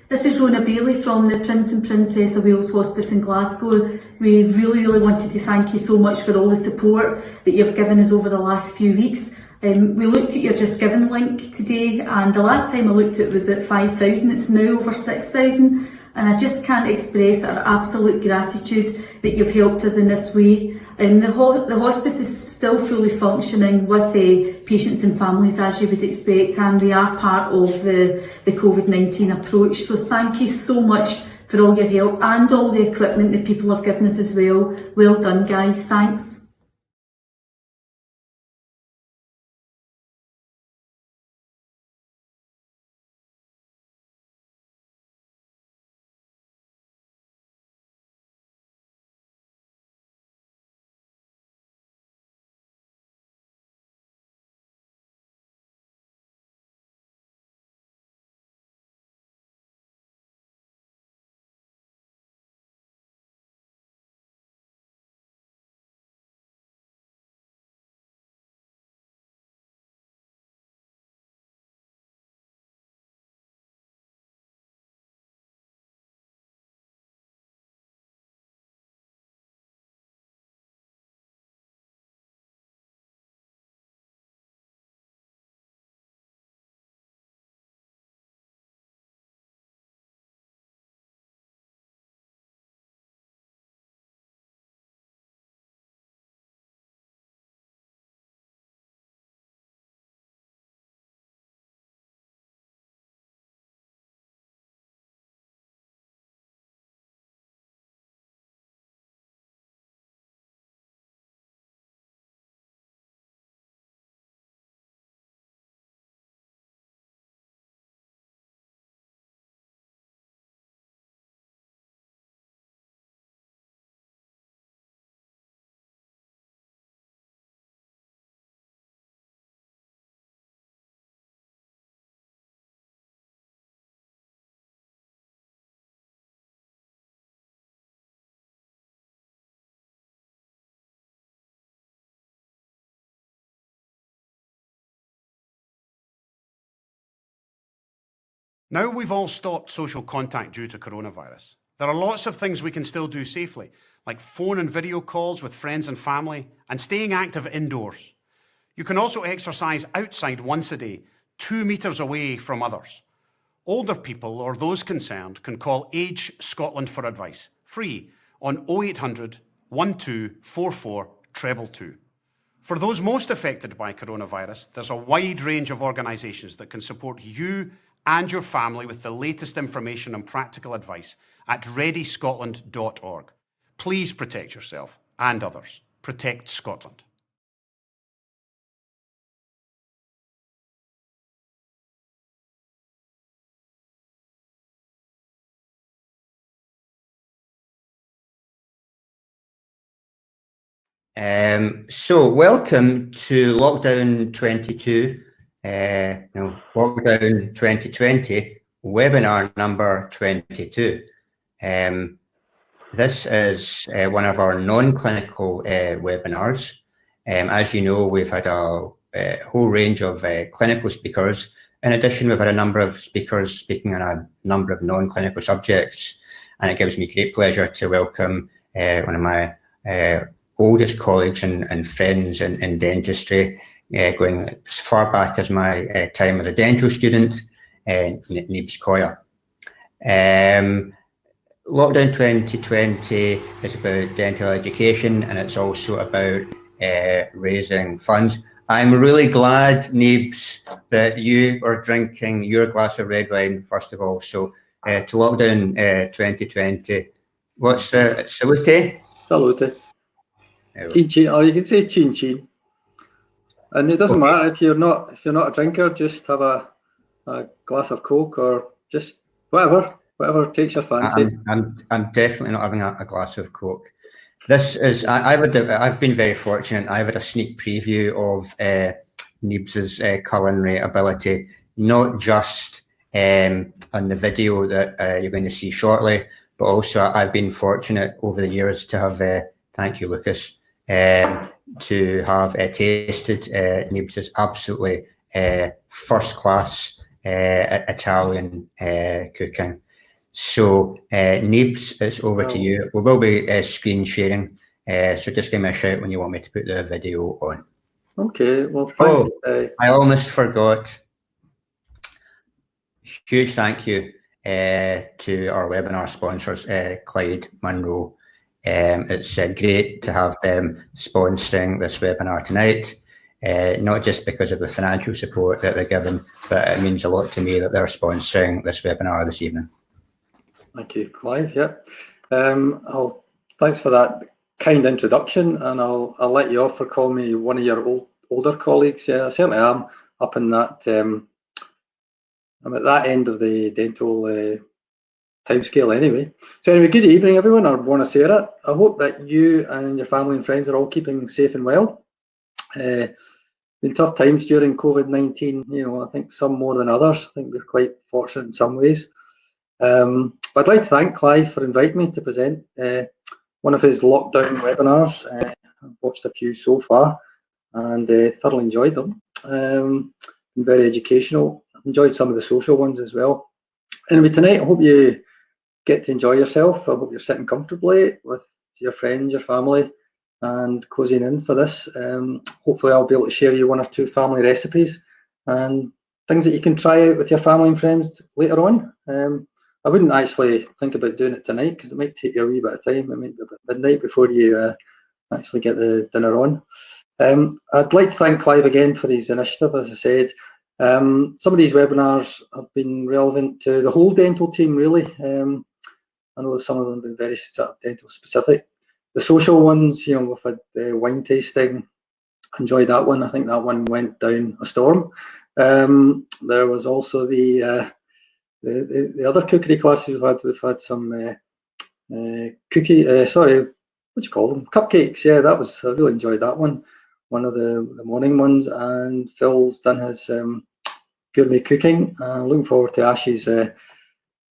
This is Rona Bailey from the Prince and Princess of Wales Hospice in Glasgow. We really wanted to thank you so much for all the support that you've given us over the last few weeks. We looked at your Just Giving link today, and the last time I looked it was at 5,000. It's now over 6,000, and I just can't express our absolute gratitude that you've helped us in this way. The hospice is still fully functioning with patients and families, as you would expect, and we are part of the COVID-19 approach. So thank you so much for all your help and all the equipment that people have given us as well. Well done, guys. Thanks. Now we've all stopped social contact due to coronavirus, there are lots of things we can still do safely, like phone and video calls with friends and family, and staying active indoors. You can also exercise outside once a day, 2 metres away from others. Older people or those concerned can call Age Scotland for advice, free, on 0800 1244 222. For those most affected by coronavirus, there's a wide range of organisations that can support you and your family with the latest information and practical advice at readyscotland.org. Please protect yourself and others. Protect Scotland. So welcome to Lockdown 22, Lockdown 2020, webinar number 22. This is one of our non-clinical webinars. As you know, we've had a whole range of clinical speakers. In addition, we've had a number of speakers speaking on a number of non-clinical subjects, and it gives me great pleasure to welcome one of my oldest colleagues and friends in dentistry, going as far back as my time as a dental student, Niamh Coia. Lockdown 2020 is about dental education, and it's also about raising funds. I'm really glad, Niamh, that you are drinking your glass of red wine, first of all. So to Lockdown 2020, what's the salute? Salute. Chin chin, or you can say chin chin. And it doesn't matter if you're not a drinker, just have a glass of Coke or just whatever takes your fancy. I'm definitely not having a glass of Coke. This is I've been very fortunate. I've had a sneak preview of Niamh's culinary ability, not just on the video that you're going to see shortly, but also I've been fortunate over the years to have thank you, Lucas, to have tasted Niamh's absolutely first-class Italian cooking. So, Neebs, it's over to you. We will be screen sharing, so just give me a shout when you want me to put the video on. Okay, well, thanks. I almost forgot. Huge thank you to our webinar sponsors, Clyde, Munro. It's great to have them sponsoring this webinar tonight, not just because of the financial support that they're giving, but it means a lot to me that they're sponsoring this webinar this evening. Thank you, Clive. Yep. Thanks for that kind introduction, and I'll let you off for calling me one of your older colleagues. Yeah, I certainly am up in that. I'm at that end of the dental timescale anyway. So anyway, good evening, everyone. I want to say that. I hope that you and your family and friends are all keeping safe and well. Been tough times during COVID-19. You know, I think some more than others. I think we're quite fortunate in some ways. But I'd like to thank Clive for inviting me to present one of his lockdown webinars. I've watched a few so far and thoroughly enjoyed them. Been very educational. Enjoyed some of the social ones as well. Anyway, tonight I hope you get to enjoy yourself. I hope you're sitting comfortably with your friends, your family, and cozying in for this. Hopefully I'll be able to share you one or two family recipes and things that you can try out with your family and friends later on. I wouldn't actually think about doing it tonight because it might take you a wee bit of time. It might be about midnight before you actually get the dinner on. I'd like to thank Clive again for his initiative, as I said. Some of these webinars have been relevant to the whole dental team, really. I know some of them have been very sort of dental specific. The social ones, you know, we've had wine tasting. Enjoyed that one. I think that one went down a storm. There was also the other cookery classes we've had. We've had some what do you call them? Cupcakes. Yeah, I really enjoyed that one. One of the morning ones, and Phil's done his gourmet cooking. Looking forward to Ash's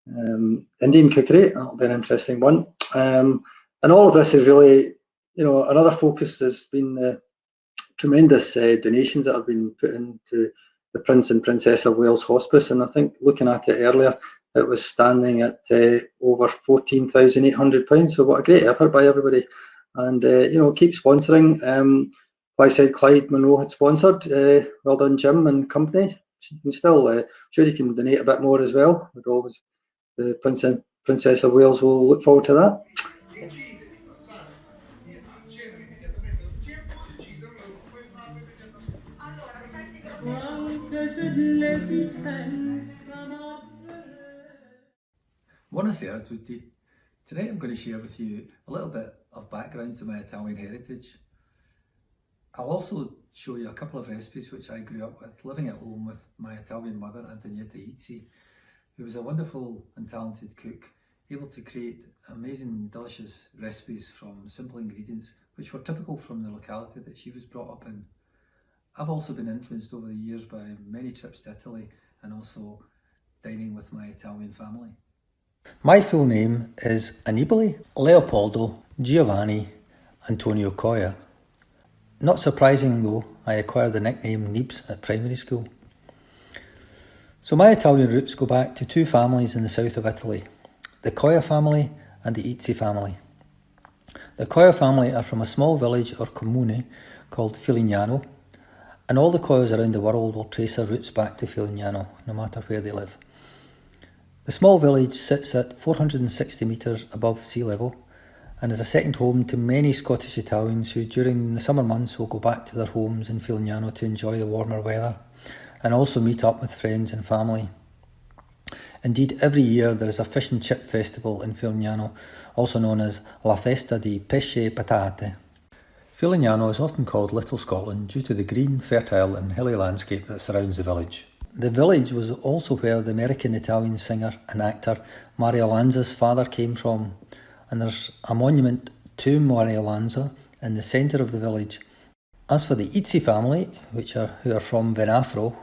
Indian cookery. That'll be an interesting one. And all of this is really, you know, another focus has been the tremendous donations that have been put into the Prince and Princess of Wales Hospice. And I think looking at it earlier, it was standing at over £14,800. So what a great effort by everybody. And, you know, keep sponsoring. Like I said, Clyde Munro had sponsored. Well done, Jim and company. You can still, sure you can donate a bit more as well. The Prince and Princess of Wales will look forward to that. Buonasera a tutti. Tonight I'm going to share with you a little bit of background to my Italian heritage. I'll also show you a couple of recipes which I grew up with, living at home with my Italian mother, Antonietta Izzi, who was a wonderful and talented cook, able to create amazing, delicious recipes from simple ingredients which were typical from the locality that she was brought up in. I've also been influenced over the years by many trips to Italy and also dining with my Italian family. My full name is Annibale Leopoldo Giovanni Antonio Coia. Not surprising though, I acquired the nickname Neebs at primary school. So my Italian roots go back to two families in the south of Italy, the Coia family and the Izzi family. The Coia family are from a small village or comune called Filignano, and all the Coias around the world will trace their roots back to Filignano, no matter where they live. The small village sits at 460 metres above sea level and is a second home to many Scottish Italians who during the summer months will go back to their homes in Filignano to enjoy the warmer weather and also meet up with friends and family. Indeed, every year there is a fish and chip festival in Filignano, also known as La Festa di Pesce e Patate. Filignano is often called Little Scotland due to the green, fertile and hilly landscape that surrounds the village. The village was also where the American-Italian singer and actor Mario Lanza's father came from, and there's a monument to Mario Lanza in the centre of the village. As for the Izzi family, who are from Venafro,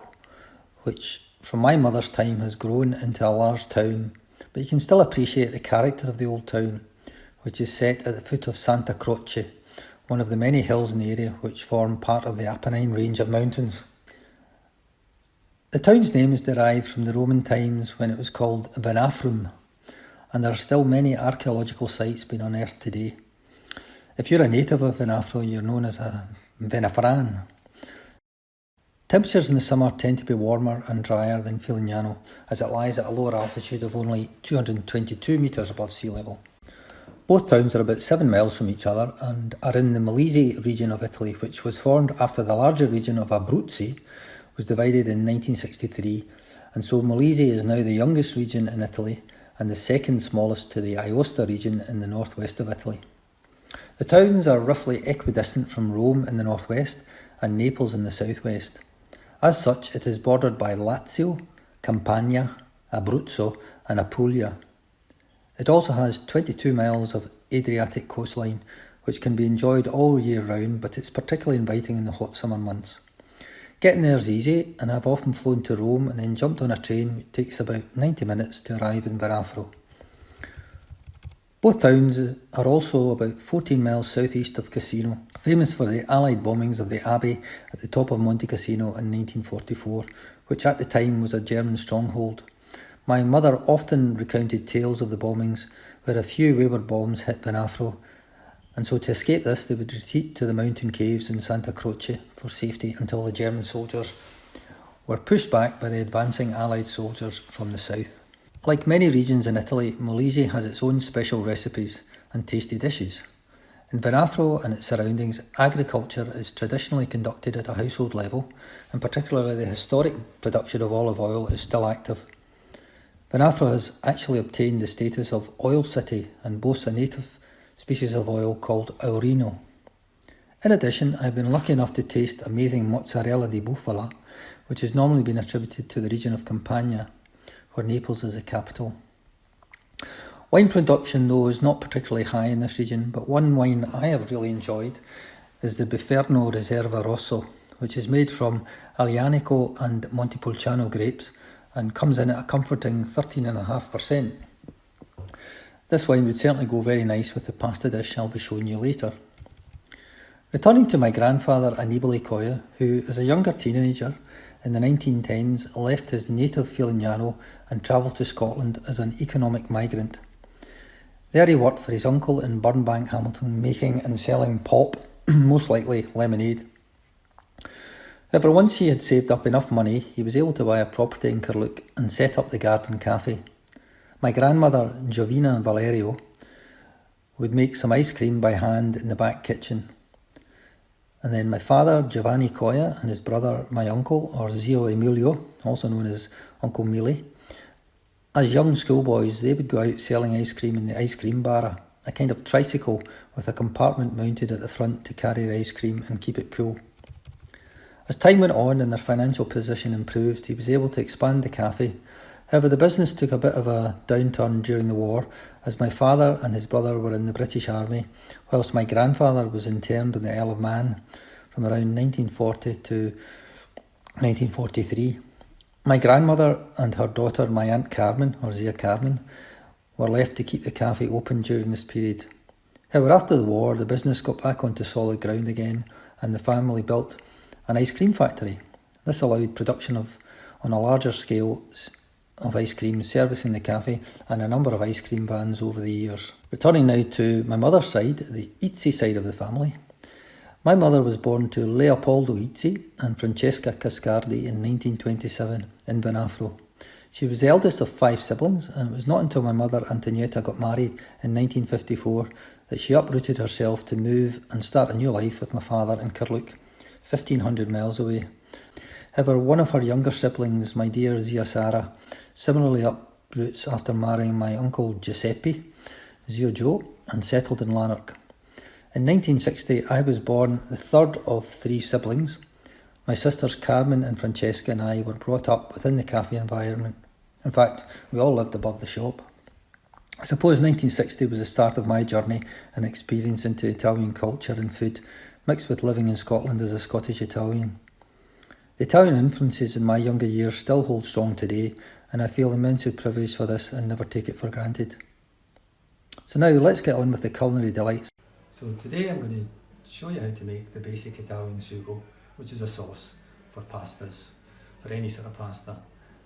which from my mother's time has grown into a large town, but you can still appreciate the character of the old town, which is set at the foot of Santa Croce, one of the many hills in the area which form part of the Apennine range of mountains. The town's name is derived from the Roman times when it was called Venafrum, and there are still many archaeological sites being unearthed today. If you're a native of Venafro, you're known as a Venafran. Temperatures in the summer tend to be warmer and drier than Filignano, as it lies at a lower altitude of only 222 metres above sea level. Both towns are about 7 miles from each other and are in the Molise region of Italy, which was formed after the larger region of Abruzzi was divided in 1963, and so Molise is now the youngest region in Italy and the second smallest to the Aosta region in the northwest of Italy. The towns are roughly equidistant from Rome in the northwest and Naples in the southwest. As such, it is bordered by Lazio, Campania, Abruzzo and Apulia. It also has 22 miles of Adriatic coastline, which can be enjoyed all year round, but it's particularly inviting in the hot summer months. Getting there is easy, and I've often flown to Rome and then jumped on a train which takes about 90 minutes to arrive in Venafro. Both towns are also about 14 miles southeast of Cassino, famous for the Allied bombings of the Abbey at the top of Monte Cassino in 1944, which at the time was a German stronghold. My mother often recounted tales of the bombings where a few wayward bombs hit Venafro, and so to escape this they would retreat to the mountain caves in Santa Croce for safety until the German soldiers were pushed back by the advancing Allied soldiers from the south. Like many regions in Italy, Molise has its own special recipes and tasty dishes. In Venafro and its surroundings, agriculture is traditionally conducted at a household level, and particularly the historic production of olive oil is still active. Venafro has actually obtained the status of oil city and boasts a native species of oil called aurino. In addition, I've been lucky enough to taste amazing mozzarella di bufala, which has normally been attributed to the region of Campania, where Naples is the capital. Wine production, though, is not particularly high in this region, but one wine I have really enjoyed is the Biferno Reserva Rosso, which is made from Aglianico and Montepulciano grapes and comes in at a comforting 13.5%. This wine would certainly go very nice with the pasta dish I'll be showing you later. Returning to my grandfather Annibale Coia, who as a younger teenager in the 1910s left his native Filignano and travelled to Scotland as an economic migrant. There he worked for his uncle in Burnbank, Hamilton, making and selling pop, most likely lemonade. However, once he had saved up enough money, he was able to buy a property in Carluke and set up the Garden Cafe. My grandmother, Giovina Valerio, would make some ice cream by hand in the back kitchen. And then my father, Giovanni Coia, and his brother, my uncle, or Zio Emilio, also known as Uncle Mili. As young schoolboys, they would go out selling ice cream in the ice cream barra, a kind of tricycle with a compartment mounted at the front to carry the ice cream and keep it cool. As time went on and their financial position improved, he was able to expand the cafe. However, the business took a bit of a downturn during the war, as my father and his brother were in the British Army, whilst my grandfather was interned in the Isle of Man from around 1940 to 1943. My grandmother and her daughter, my Aunt Carmen, or Zia Carmen, were left to keep the cafe open during this period. However, after the war, the business got back onto solid ground again, and the family built an ice cream factory. This allowed production on a larger scale of ice cream, servicing the cafe and a number of ice cream vans over the years. Returning now to my mother's side, the Izzi side of the family. My mother was born to Leopoldo Izzi and Francesca Cascardi in 1927 in Venafro. She was the eldest of 5 siblings, and it was not until my mother Antonietta got married in 1954 that she uprooted herself to move and start a new life with my father in Carluke, 1,500 miles away. However, one of her younger siblings, my dear Zia Sara, similarly uproots after marrying my uncle Giuseppe, Zio Joe, and settled in Lanark. In 1960, I was born the third of 3 siblings. My sisters Carmen and Francesca and I were brought up within the cafe environment. In fact, we all lived above the shop. I suppose 1960 was the start of my journey and experience into Italian culture and food, mixed with living in Scotland as a Scottish Italian. The Italian influences in my younger years still hold strong today, and I feel immensely privileged for this and never take it for granted. So now let's get on with the culinary delights. So today I'm going to show you how to make the basic Italian sugo, which is a sauce for pastas. for any sort of pasta,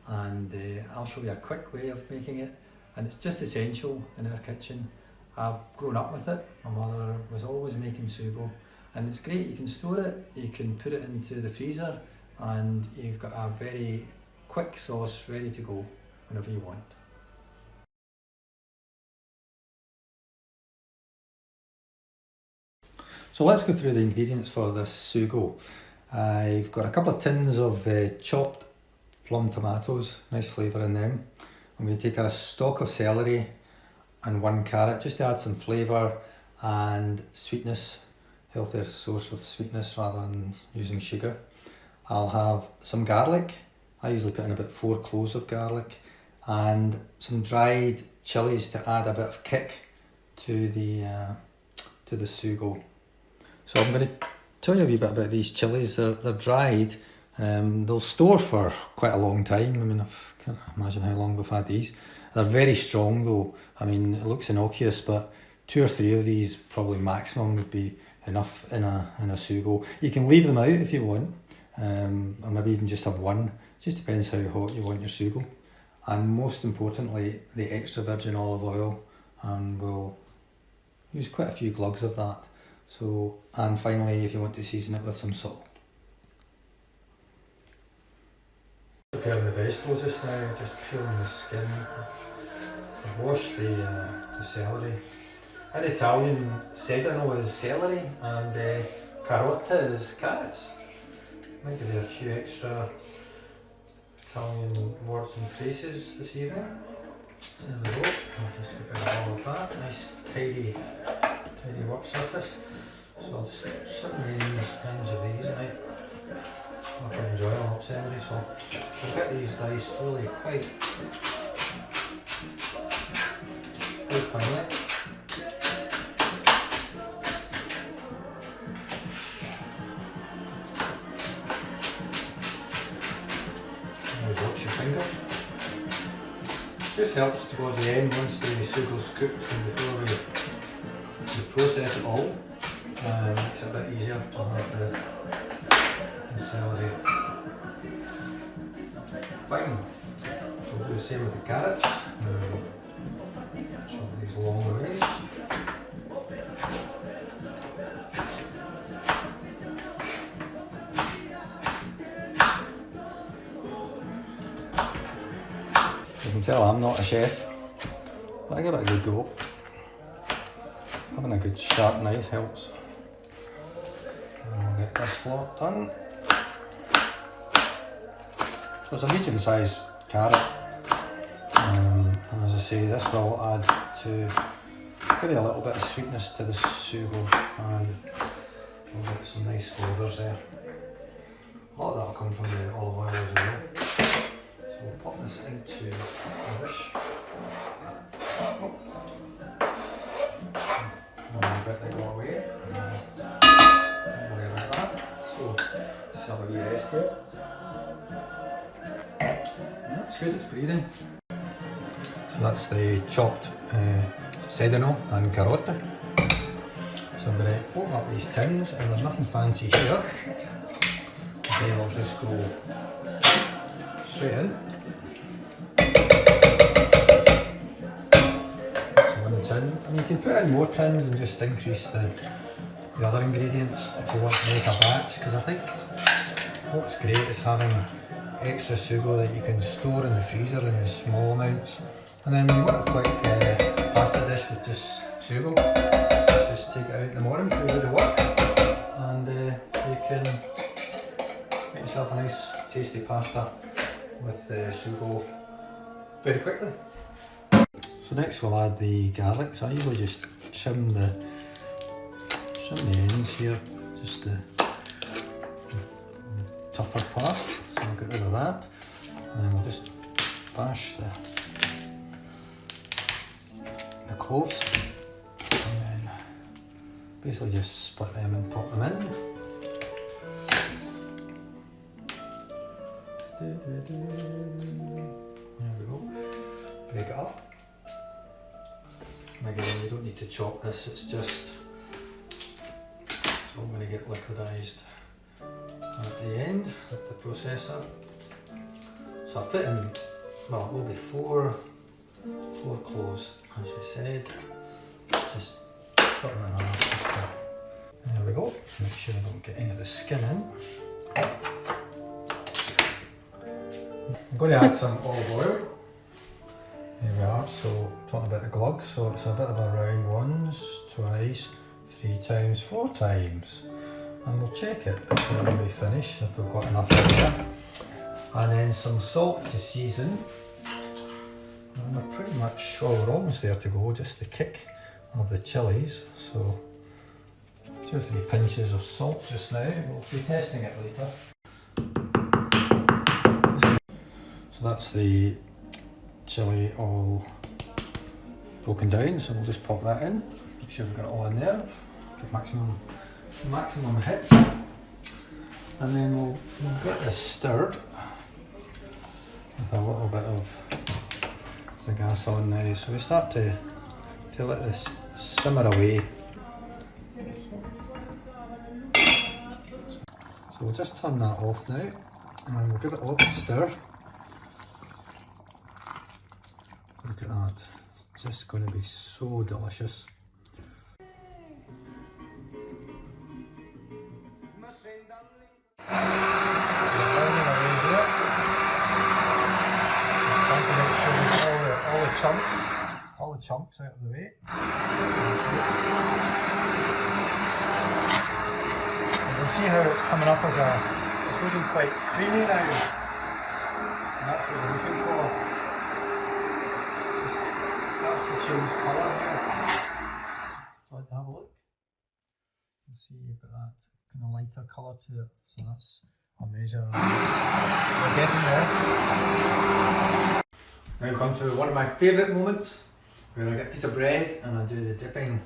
and I'll show you a quick way of making it, and it's just essential in our kitchen. I've grown up with it. My mother was always making sugo, and it's great. You can store it, you can put it into the freezer, and you've got a very quick sauce ready to go whenever you want. So let's go through the ingredients for this sugo. I've got a couple of tins of chopped plum tomatoes, nice flavour in them. I'm going to take a stalk of celery and 1 carrot just to add some flavour and sweetness, healthier source of sweetness rather than using sugar. I'll have some garlic. I usually put in about 4 cloves of garlic, and some dried chilies to add a bit of kick to the sugo. So I'm going to tell you a wee bit about these chilies. They're dried. They'll store for quite a long time. I mean, I can't imagine how long we've had these. They're very strong though. I mean, it looks innocuous, but 2 or 3 of these probably maximum would be enough in a sugo. You can leave them out if you want, or maybe even just have 1. Just depends how hot you want your sugo. And most importantly, the extra virgin olive oil, and we'll use quite a few glugs of that. So, and finally, if you want to season it with some salt. Preparing the vegetables just now, just peeling the skin. I've washed the celery. In Italian, sedano is celery and carota is carrots. I might give you a few extra Italian words and phrases this evening. There we go. I'll just get rid of all of that. Nice tidy work surface. So I'll just sit in the ends of these, right? I can enjoy a lot of celery, so I'll get these diced really quite finely. And watch your finger. Just helps towards the end once the sugo's cooked and before we process it all. Makes it a bit easier to have the celery fine. So we'll do the same with the carrots. Chop these long ways. You can tell I'm not a chef, but I give it a good go. Having a good sharp knife helps. And we'll get this lot done. So it's a medium sized carrot, and as I say, this will add to give you a little bit of sweetness to the sugo, and we'll get some nice flavours there. A lot of that will come from the olive oil as well. So we'll pop this into a dish. And bit that all away. Like that. So let's have a wee rest here. That's good, it's breathing. So that's the chopped sedano and carota. So I'm going to open up these tins, and there's nothing fancy here. Okay, I'll just go straight in. That's one tin. I mean, you can put in more tins and just increase the other ingredients if you want to make a batch, because I think what's great is having extra sugo that you can store in the freezer in small amounts, and then when you want a quick pasta dish with just sugo, just take it out in the morning before you do the work, and you can make yourself a nice tasty pasta with sugo very quickly. So next we'll add the garlic. So I usually just trim the ends here, just the tougher part. So I'll get rid of that, and then we'll just bash the cloves, and then basically just split them and pop them in. There we go. Break it up. And again, you don't need to chop this, it's all going to get liquidised at the end with the processor. So I put in, well, it will be four cloves, as we said. Just chop them in half. There we go. Make sure I don't get any of the skin in. I'm going to add some olive oil. Here we are, so talking about the glug, so it's a bit of a round once, twice, 3 times, 4 times. And we'll check it before we finish if we've got enough in there. And then some salt to season. And we're pretty much, well, we're almost there to go, just the kick of the chilies. So 2 or 3 pinches of salt just now. We'll be testing it later. So that's the chili all broken down, so we'll just pop that in. Make sure we've got it all in there. Get maximum hit. And then we'll get this stirred with a little bit of the gas on now. So we start to let this simmer away. So we'll just turn that off now and we'll give it a little stir. Look at that, it's just going to be so delicious. All the chunks out of the way. And you'll see how it's coming up as it's looking quite creamy now. And that's what we're looking for. It starts to change colour here. So I'd have a look. You see you've got that kind of lighter colour to it. So that's a measure. We're getting there. Now we come to one of my favourite moments where I get a piece of bread and I do the dipping,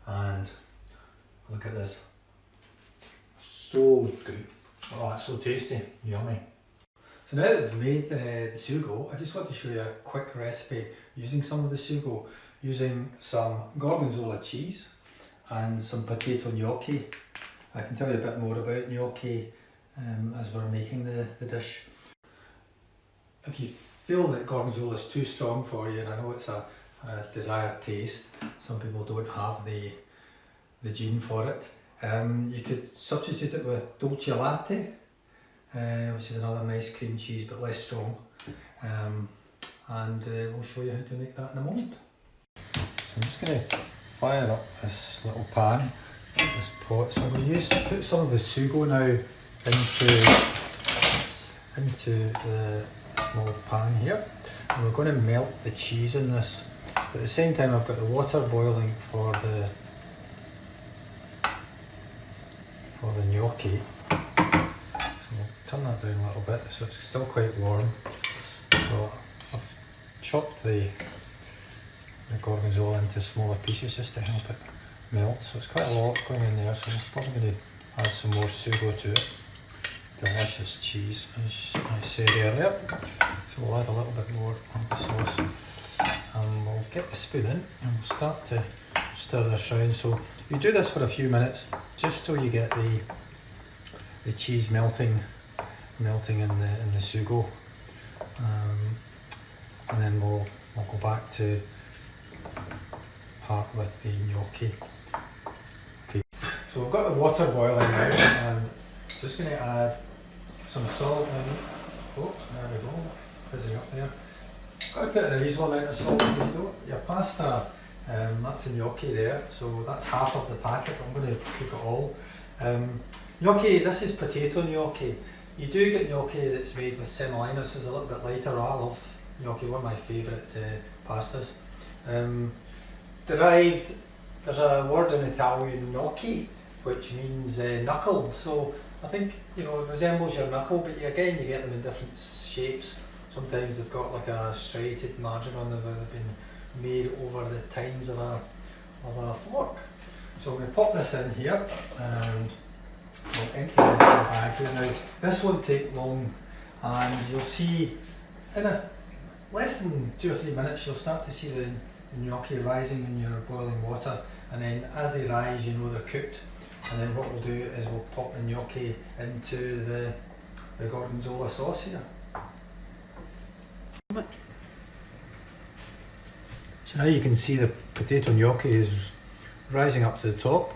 and look at this. So good. Oh, it's so tasty, yummy. So now that we've made the sugo, I just want to show you a quick recipe using some of the sugo, using some gorgonzola cheese and some potato gnocchi. I can tell you a bit more about gnocchi as we're making the dish. If you feel that gorgonzola is too strong for you, and I know it's a desired taste, some people don't have the gene for it, you could substitute it with dolce latte, which is another nice cream cheese but less strong, and we'll show you how to make that in a moment. So I'm just going to fire up this little pan, this pot. So I'm going to put some of the sugo now into the small pan here, and we're going to melt the cheese in this. But at the same time I've got the water boiling for the gnocchi. So we'll turn that down a little bit so it's still quite warm. So I've chopped the gorgonzola into smaller pieces just to help it melt. So it's quite a lot going in there, so I'm probably going to add some more sugo to it. Delicious cheese, as I said earlier. So we'll add a little bit more of the sauce, and we'll get the spoon in and we'll start to stir this round. So you do this for a few minutes just so you get the cheese melting in the sugo, and then we'll go back to part with the gnocchi. Okay. So we've got the water boiling now, and just going to add some salt in. Oh, there we go, fizzing up there. Got to put in a reasonable amount of salt because you know your pasta, that's the gnocchi there, so that's half of the packet. I'm going to cook it all. Gnocchi, this is potato gnocchi. You do get gnocchi that's made with semolina, so it's a little bit lighter. I love gnocchi, one of my favourite pastas. Derived, there's a word in Italian, gnocchi, which means knuckle. So I think, you know, it resembles your knuckle, but again you get them in different shapes. Sometimes they've got like a striated margin on them where they've been made over the tines of a fork. So I'm going to pop this in here and we'll empty the bag here. Now this won't take long, and you'll see in less than 2 or 3 minutes you'll start to see the gnocchi rising in your boiling water, and then as they rise you know they're cooked. And then what we'll do is we'll pop the gnocchi into the gorgonzola sauce here. So now you can see the potato gnocchi is rising up to the top.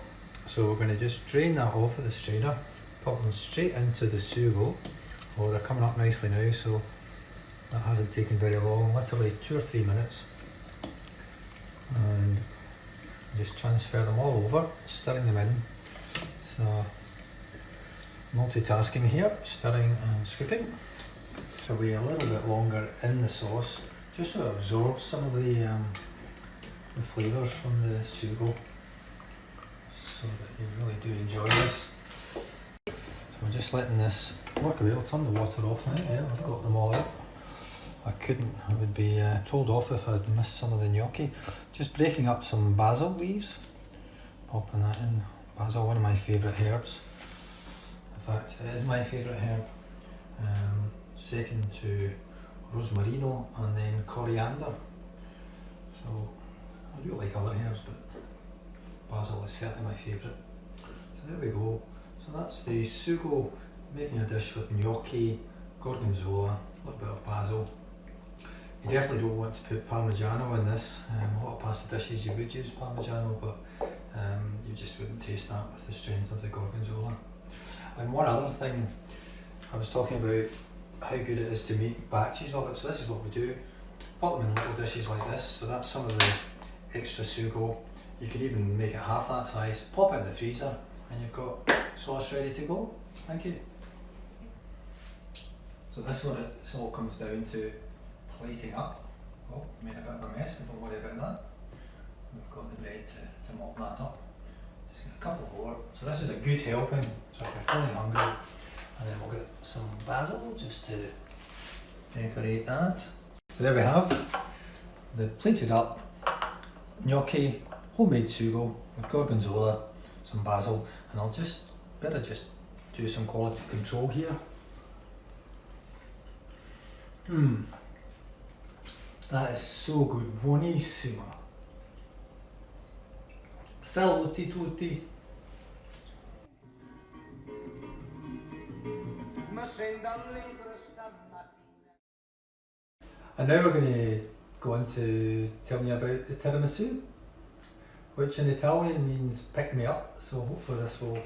So we're going to just drain that off with the strainer, pop them straight into the sugo. Oh, they're coming up nicely now, so that hasn't taken very long, literally 2 or 3 minutes. And just transfer them all over, stirring them in. So multitasking here, stirring and scooping. So we a little bit longer in the sauce, just so it absorbs some of the flavours from the sugo, so that you really do enjoy this. So I'm just letting this work away. I'll turn the water off now. Yeah, I've got them all out. I would be told off if I'd missed some of the gnocchi. Just breaking up some basil leaves, popping that in. Basil, one of my favourite herbs. In fact, it is my favourite herb. Second to rosmarino and then coriander. So I do like other herbs, but basil is certainly my favourite. So there we go. So that's the sugo, making a dish with gnocchi, gorgonzola, a little bit of basil. You definitely don't want to put parmigiano in this. A lot of pasta dishes you would use parmigiano, but you just wouldn't taste that with the strength of the gorgonzola. And one other thing, I was talking about how good it is to make batches of it. So this is what we do. Put them in little dishes like this. So that's some of the extra sugo. You could even make it half that size. Pop it in the freezer and you've got sauce ready to go. Thank you. So this one, it all comes down to plating up. Oh, made a bit of a mess, but don't worry about that. We've got the bread to mop that up. Just get a couple more. So this is a good helping, so if you're feeling hungry. And then we'll get some basil just to decorate that. So there we have the plated up gnocchi, homemade sugo with gorgonzola, some basil, and I'll better do some quality control here. That is so good, buonissimo. Saluti tutti. And now we're going to go on to tell me about the tiramisu, which in Italian means pick me up, so hopefully this will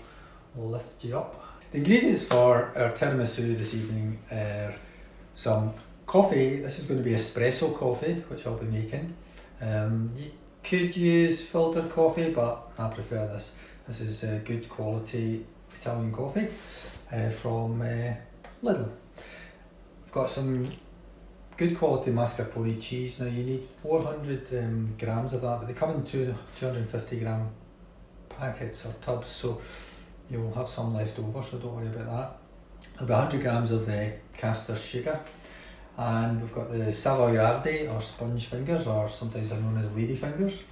lift you up. The ingredients for our tiramisu this evening are some coffee. This is going to be espresso coffee, which I'll be making. You could use filtered coffee, but I prefer this. This is good quality Italian coffee from Lidl. I've got some good quality mascarpone cheese. Now you need 400 grams of that, but they come in 250 gram packets or tubs, so you'll have some left over, so don't worry about that. There'll be 100 grams of caster sugar, and we've got the savoiardi or sponge fingers, or sometimes they're known as lady fingers,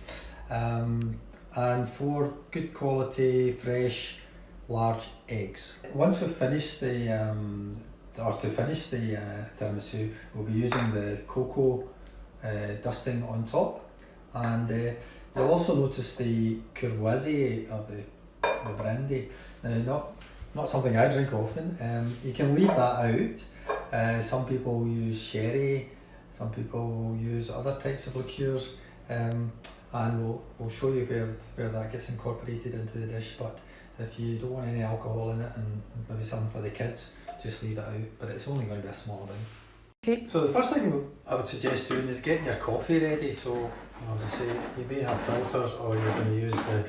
and 4 good quality fresh large eggs. Once we've finished to finish the tiramisu, we'll be using the cocoa dusting on top, and you'll also notice the Courvoisier or the brandy. Now, not something I drink often. You can leave that out. Some people use sherry, some people will use other types of liqueurs, and we'll show you where that gets incorporated into the dish. But if you don't want any alcohol in it, and maybe something for the kids, just leave it out, but it's only going to be a small amount. Okay, so the first thing I would suggest doing is getting your coffee ready. So as I say, you may have filters, or you're going to use the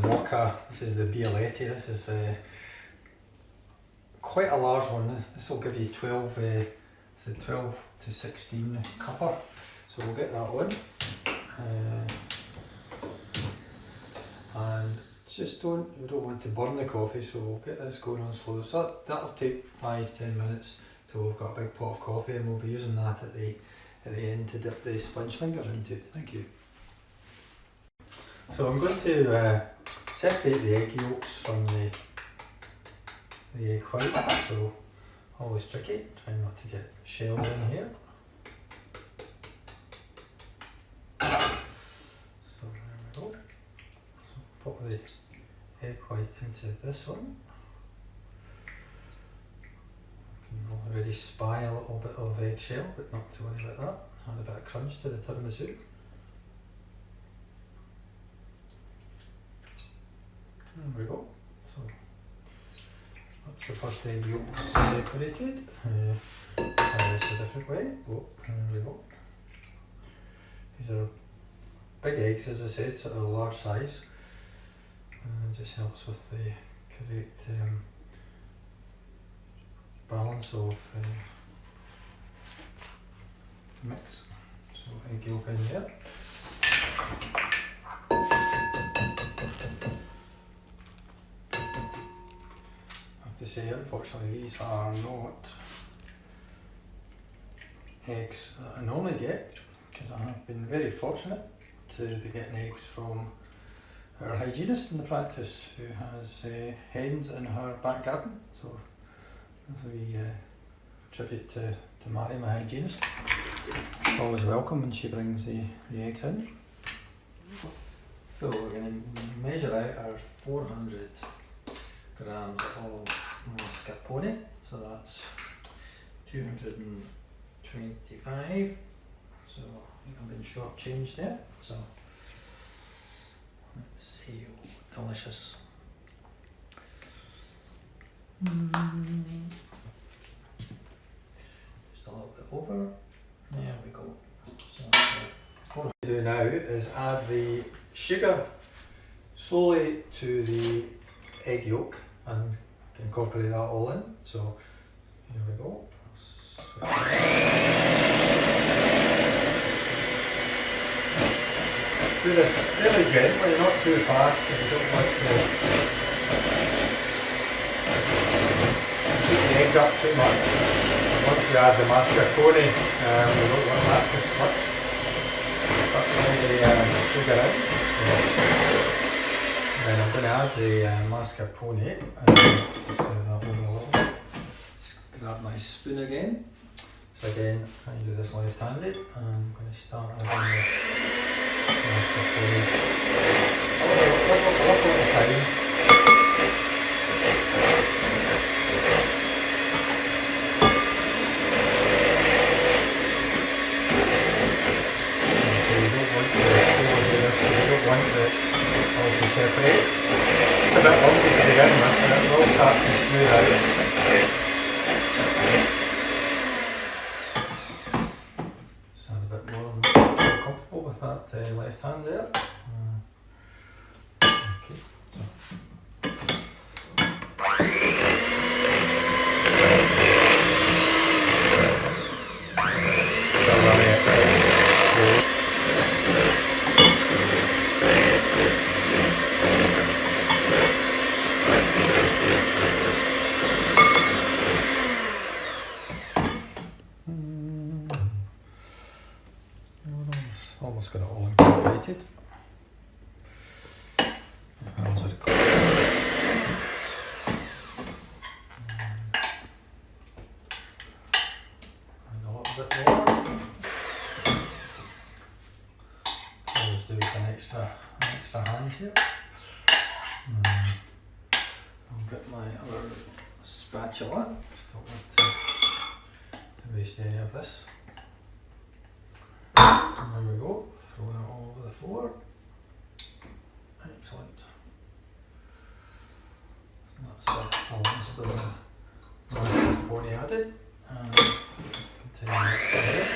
mocha. This is the Bialetti. This is quite a large one. This will give you 12 to 16 cupper. So we'll get that on. And just we don't want to burn the coffee, so we'll get this going on slow. So that'll take 5-10 minutes till we've got a big pot of coffee, and we'll be using that at the end to dip the sponge fingers into. Thank you. So I'm going to separate the egg yolks from the egg white. So always tricky, trying not to get shells in here. So there we go. So pop the egg white into this one. can already spy a little bit of eggshell, but not to worry about that. Add a bit of crunch to the tiramisu. There we go. So that's the first egg yolks separated. Try this a different way. Oh, there we go. These are big eggs, as I said, sort of a large size. Just helps with the correct balance of mix. So egg yolk in there. I have to say, unfortunately, these are not eggs that I normally get, because I have been very fortunate to be getting eggs from our hygienist in the practice, who has hens in her back garden. So as a wee tribute to Mary, my hygienist. Always welcome when she brings the eggs in. So we're going to measure out our 400 grams of mascarpone. So that's 225. So I think I've been short-changed there. So let's see, oh, delicious. Just a little bit over. There we go. So what we do now is add the sugar slowly to the egg yolk and incorporate that all in. So here we go. Do this fairly gently, not too fast, because you don't want to heat the eggs up too much. Once we add the mascarpone, we don't want that to split. That's all the sugar in. Then I'm going to add the mascarpone and just do that over a little bit. Just grab my spoon again. So again, I'm trying to do this left-handed. I'm going to start adding the mascarpone a little at a time. Want it all to separate. It's a bit lumpy to begin with, and it will start to smooth out. Just add a bit more. I'm not comfortable with that left hand there. Okay, so. Almost got it all incorporated. Hands are clean. And a little bit more. Always do with an extra hand here. I'll get my other spatula. Just don't want to waste any of this. And there we go, throwing it all over the floor. Excellent. And that's the last of the mascarpone added. And continue mixing it.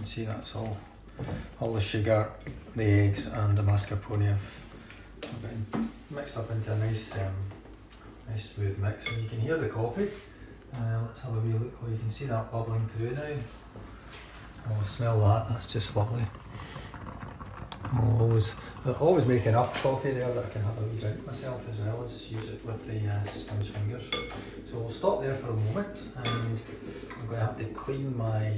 See, that's all the sugar, the eggs and the mascarpone have been mixed up into a nice smooth mix, and you can hear the coffee. Let's have a wee look. Oh, you can see that bubbling through now. Oh, smell that, that's just lovely. Always make enough coffee there that I can have a wee drink myself, as well as use it with the sponge fingers. So we'll stop there for a moment, and I'm going to have to clean my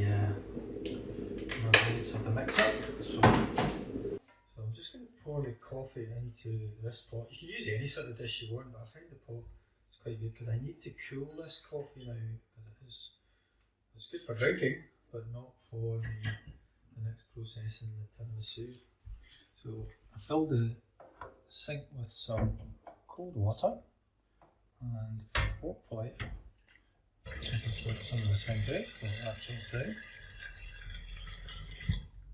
blades of the mixer. So I'm just going to pour pour your coffee into this pot. You can use any sort of dish you want, but I find the pot is quite good because I need to cool this coffee now because it's good for drinking, but not for the next process in the tiramisu. So I filled the sink with some cold water, and hopefully I can sort some of the sink out, so that drops down.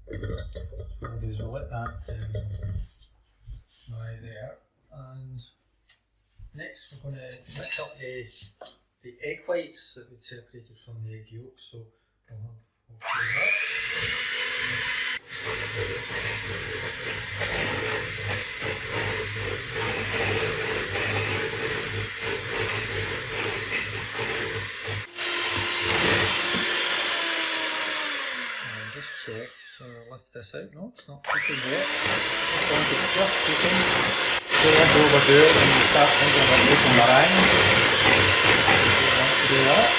What we'll do is we'll let that lie there, and next we're going to mix up the egg whites that we'd separated from the egg yolk, so we'll do that. And just check, so lift this out. No, it's not cooking yet. Just want it just cooking. Don't overdo it when you start thinking about making meringue. You don't want to do that.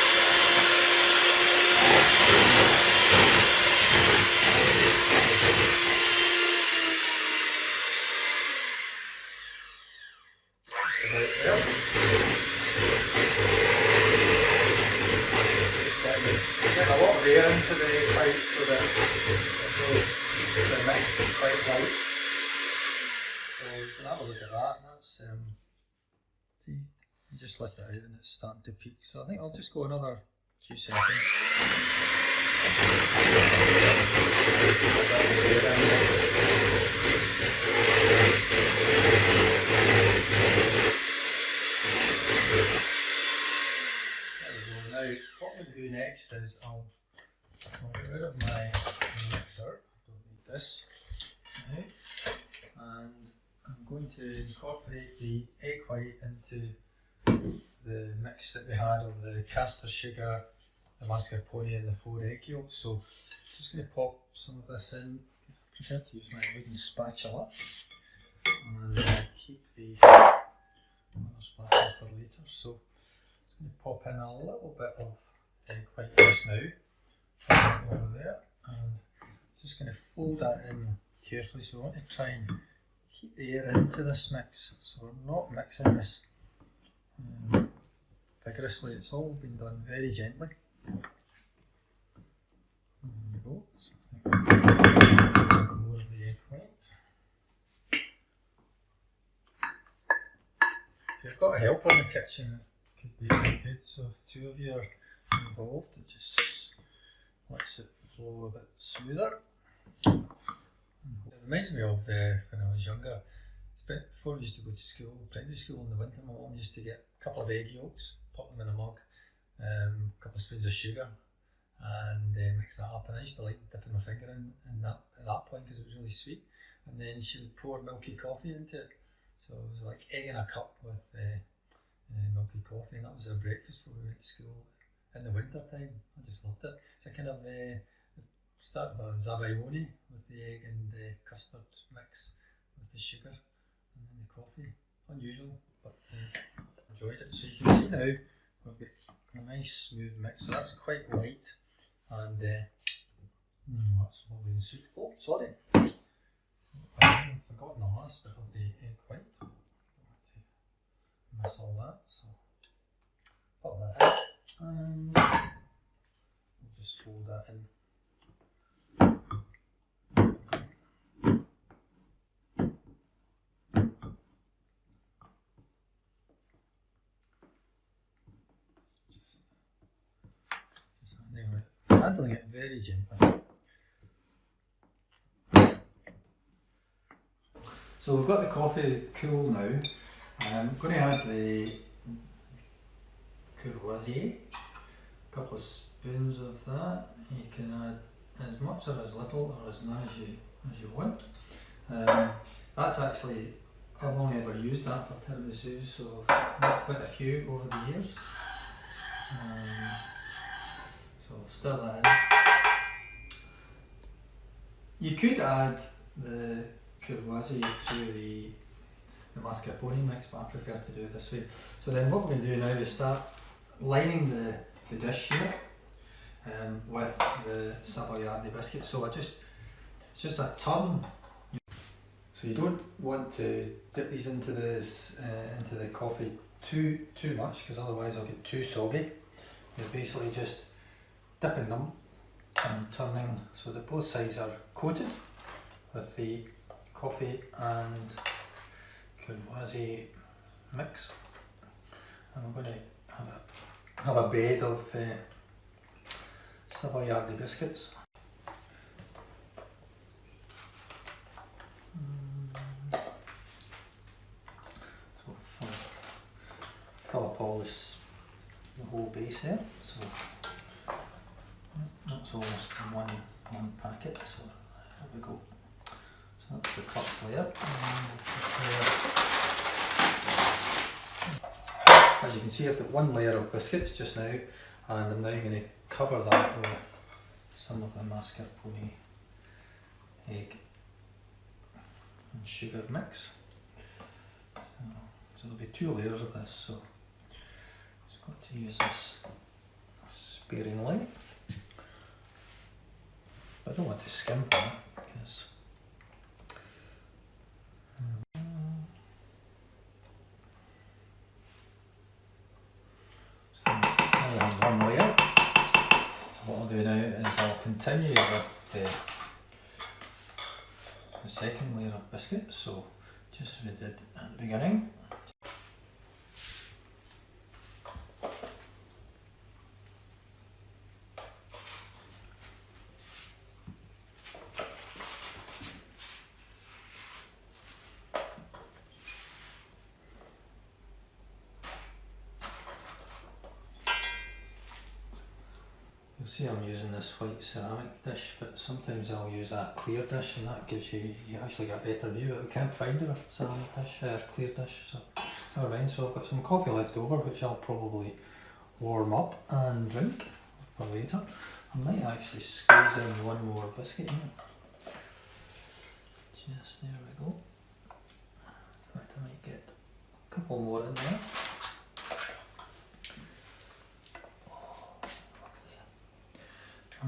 Get a lot of air into the egg whites so that the mix is quite light. So you can have a look at that. That's see, you just lift it out and it's starting to peak. So I think I'll just go another 2 seconds. Now, what I'm going to do next is I'll get rid of my mixer. Don't need this now, and I'm going to incorporate the egg white into the mix that we had of the caster sugar, the mascarpone, and the 4 egg yolks. So, just going to pop some of this in. I prefer to use my wooden spatula, and keep the other spatula for later. So, I'm going to pop in a little bit of egg white just now, over there, and just going to fold that in carefully. So I want to try and keep the air into this mix, so we're not mixing this vigorously. It's all been done very gently. There we go. So more of the egg white. If you've got help in the kitchen, could be quite good. So if 2 of you are involved, it just lets it flow a bit smoother. It reminds me of when I was younger. Before we used to go to school, primary school in the winter, my mum used to get a couple of egg yolks, pop them in a mug, a couple of spoons of sugar, and mix that up. And I used to like dipping my finger in that at that point because it was really sweet. And then she would pour milky coffee into it. So it was like egg in a cup with milky coffee, and that was our breakfast before we went to school in the winter time. I just loved it. It's a kind of start of a zabaglione with the egg and custard mix with the sugar and then the coffee. Unusual, but enjoyed it. So you can see now we've got a nice smooth mix. So that's quite light, and that's lovely and sweet. Oh, sorry, I've forgotten the last bit of the egg white. Miss all that, so pop that in, and we'll just fold that in. Just handling it very gently. So we've got the coffee cool now. I'm going to add the courvoisier, a couple of spoons of that. You can add as much or as little or as none as you want. That's actually, I've only ever used that for tiramisu, so I've made quite a few over the years. So I'll stir that in. You could add the courvoisier to the mascarpone mix, but I prefer to do it this way. So then what we're going to do now is start lining the dish here with the Savoiardi biscuit. So it's just a turn. So So you don't want to dip these into this into the coffee too much, because otherwise they'll get too soggy. You're basically just dipping them and turning so that both sides are coated with the coffee and courvoisier mix. And we're going to have a bed of Savoyardi biscuits. So fill up all this, the whole base there. So that's almost one packet. So there we go. So that's the first layer. As you can see, I've got one layer of biscuits just now, and I'm now going to cover that with some of the mascarpone egg and sugar mix. So there'll be 2 layers of this, so just got to use this sparingly. I don't want to skimp on it, because one layer. So what I'll do now is I'll continue with the second layer of biscuits, so just as we did at the beginning. You'll see I'm using this white ceramic dish, but sometimes I'll use a clear dish, and that gives you actually get a better view, but we can't find a ceramic dish, or clear dish, so never mind. So I've got some coffee left over, which I'll probably warm up and drink for later. I might actually squeeze in one more biscuit in it. Just there we go. In fact, I might get a couple more in there.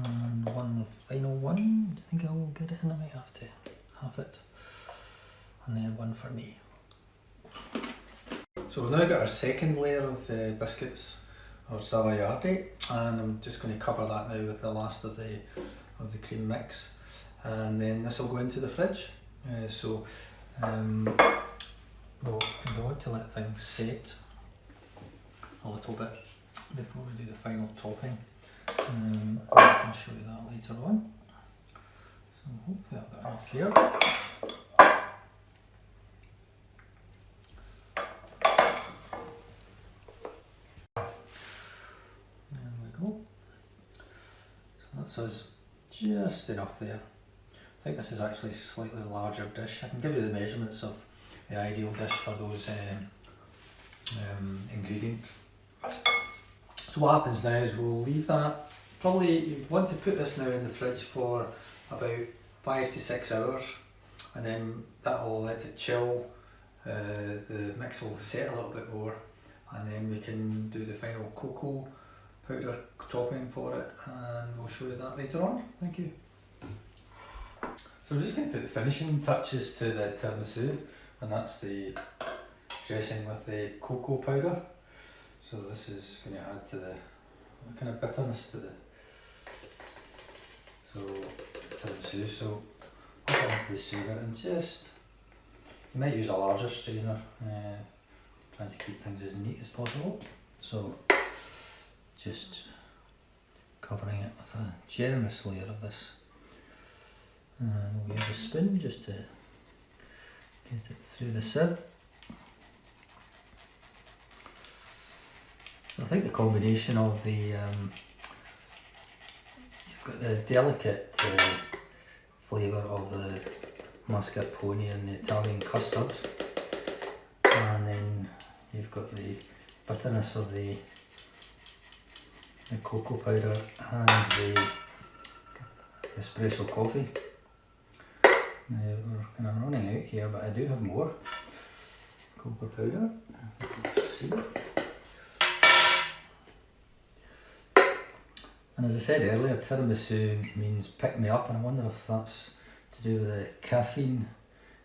And one final one, do you think I'll get it in? I might have to have it. And then one for me. So we've now got our second layer of biscuits, or Savoyardi, and I'm just going to cover that now with the last of the cream mix. And then this will go into the fridge. Well, because I want to let things set a little bit before we do the final topping. I can show you that later on. So hopefully I've got enough here. There we go. So that's us just enough there. I think this is actually a slightly larger dish. I can give you the measurements of the ideal dish for those ingredients. So what happens now is we'll leave that, probably you want to put this now in the fridge for about 5 to 6 hours, and then that will let it chill, the mix will set a little bit more, and then we can do the final cocoa powder topping for it, and we'll show you that later on. Thank you. So I'm just going to put the finishing touches to the tiramisu, and that's the dressing with the cocoa powder. So this is going to add to the kind of bitterness to the tiramisu. So put it into the sugar and just, you might use a larger strainer, trying to keep things as neat as possible. So just covering it with a generous layer of this. And we'll use a spoon just to get it through the sieve. I think the combination of the, you've got the delicate flavour of the mascarpone and the Italian custard, and then you've got the bitterness of the cocoa powder and the espresso coffee. Now we're kind of running out here, but I do have more cocoa powder. Let's see. And as I said earlier, tiramisu means pick me up, and I wonder if that's to do with the caffeine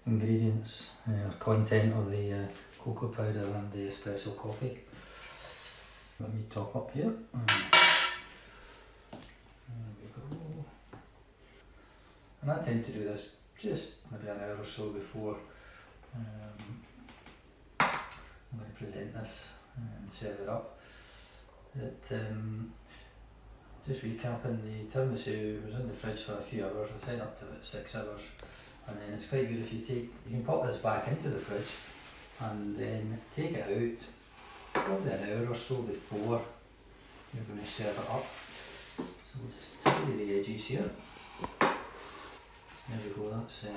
ingredients or content of the cocoa powder and the espresso coffee. Let me top up here. There we go. And I tend to do this just maybe an hour or so before I'm going to present this and serve it up. Just recapping, the tiramisu was in the fridge for a few hours. I said up to about 6 hours, and then it's quite good if you can pop this back into the fridge and then take it out probably an hour or so before you're going to serve it up. So we'll just take the edges here. There we go, that's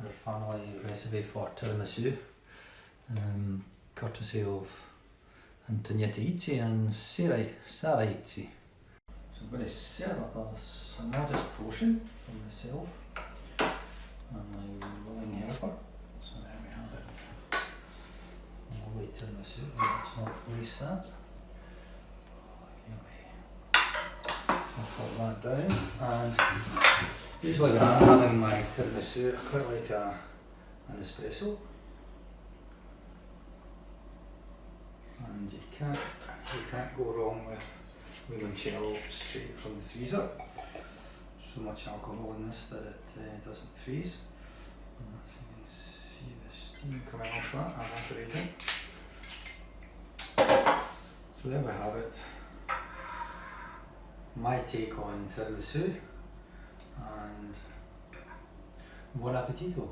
our family recipe for tiramisu, courtesy of Antonietta Izzi and Sarah Izzi. So I'm going to serve up a modest portion for myself and my willing helper. So there we have it. Lovely tiramisu, let's not waste that. I'll put that down, and usually when I'm having my tiramisu, I quite like an espresso. And you can't go wrong with limoncello straight from the freezer. So much alcohol in this that it doesn't freeze. And that's, you can see the steam coming off that, evaporating. So there we have it. My take on tiramisu, and buon appetito!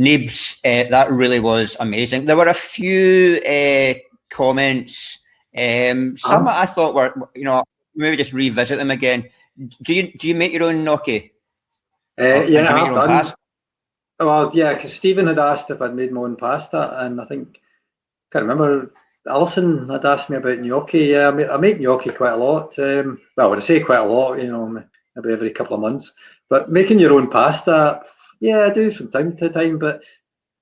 Nibs, that really was amazing. There were a few comments. Some I thought were, maybe just revisit them again. Do you make your own gnocchi? Yeah, I've done. Pasta? Well, yeah, because Stephen had asked if I'd made my own pasta, and I can't remember. Alison had asked me about gnocchi. Yeah, I make gnocchi quite a lot. Well, when I say quite a lot, maybe every couple of months. But making your own pasta, yeah, I do from time to time. But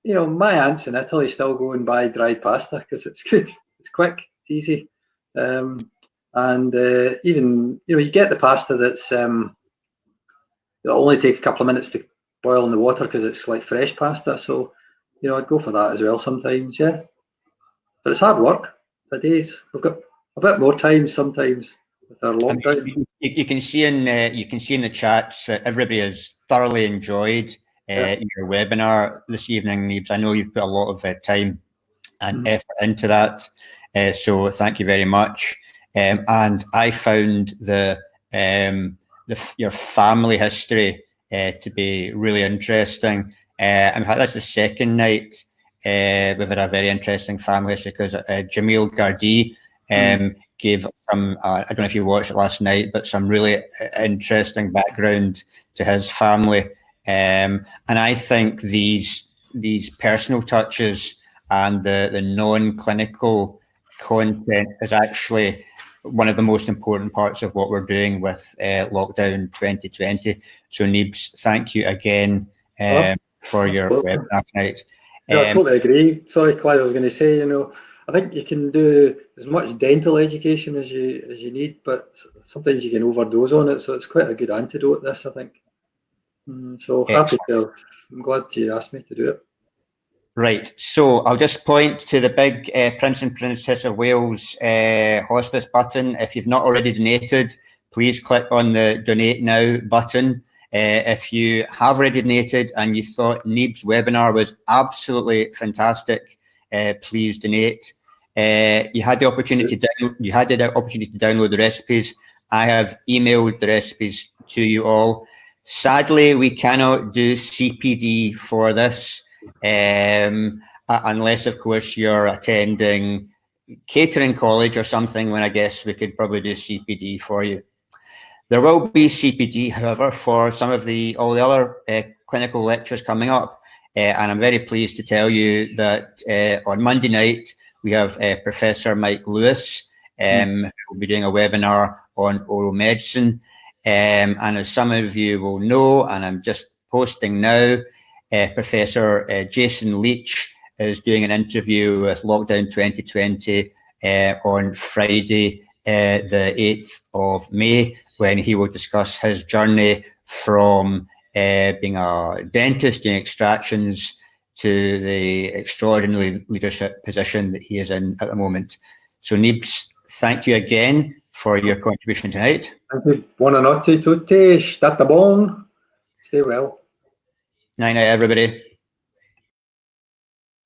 my aunts in Italy still go and buy dried pasta because it's good, it's quick, it's easy, and even you get the pasta that's it'll only take a couple of minutes to boil in the water because it's like fresh pasta. So I'd go for that as well sometimes. Yeah. But it's hard work. The days we've got a bit more time sometimes with our lockdown. You can see in the chats that everybody has thoroughly enjoyed your webinar this evening, Neebs. I know you've put a lot of time and effort into that, so thank you very much. And I found your family history to be really interesting. In fact, that's the second night. We've had a very interesting family history because Jamil Gardi gave some, I don't know if you watched it last night, but some really interesting background to his family. And I think these personal touches and the non-clinical content is actually one of the most important parts of what we're doing with Lockdown 2020. So Neebs, thank you again for your webinar tonight. Yeah, I totally agree. Sorry, Clive, I was going to say, I think you can do as much dental education as you need, but sometimes you can overdose on it. So it's quite a good antidote, this, I think. So happy to, I'm glad you asked me to do it. Right, so I'll just point to the big Prince and Princess of Wales hospice button. If you've not already donated, please click on the Donate Now button. If you have already donated and you thought Neeb's webinar was absolutely fantastic, please donate. You had the opportunity to download the recipes, I have emailed the recipes to you all. Sadly, we cannot do CPD for this, unless, of course, you're attending catering college or something, when I guess we could probably do CPD for you. There will be CPD, however, for some of all the other clinical lectures coming up. And I'm very pleased to tell you that on Monday night, we have Professor Mike Lewis, who will be doing a webinar on oral medicine. And as some of you will know, and I'm just posting now, Professor Jason Leach is doing an interview with Lockdown 2020 on Friday, the 8th of May, when he will discuss his journey from being a dentist doing extractions to the extraordinary leadership position that he is in at the moment. So Neebs, thank you again for your contribution tonight. Thank you. Buonanotte tutti, state bon, stay well. Night night, everybody.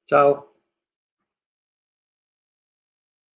Ciao.